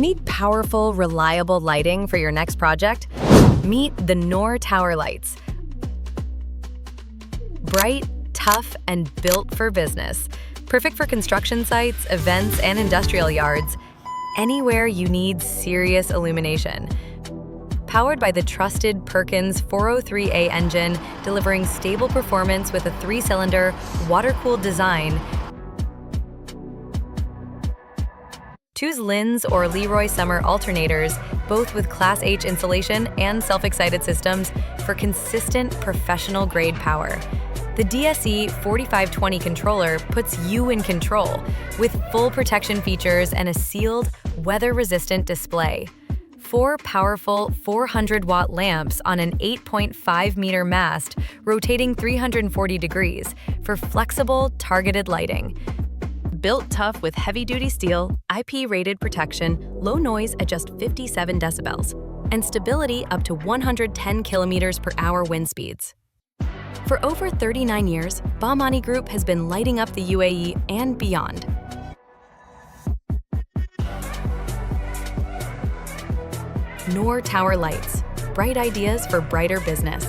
Need powerful, reliable lighting for your next project? Meet the NGT10 Tower Lights. Bright, tough, and built for business. Perfect for construction sites, events, and industrial yards. Anywhere you need serious illumination. Powered by the trusted Perkins 403A engine, delivering stable performance with a 3-cylinder, water-cooled design. Choose Lin's or Leroy Summer alternators, both with Class H insulation and self-excited systems for consistent professional-grade power. The DSE 4520 controller puts you in control with full protection features and a sealed, weather-resistant display. 4 powerful 400-watt lamps on an 8.5-meter mast rotating 340 degrees for flexible, targeted lighting. Built tough with heavy-duty steel, IP-rated protection, low noise at just 57 decibels, and stability up to 110 kilometers per hour wind speeds. For over 39 years, Bahmani Group has been lighting up the UAE and beyond. NGT Tower Lights, bright ideas for brighter business.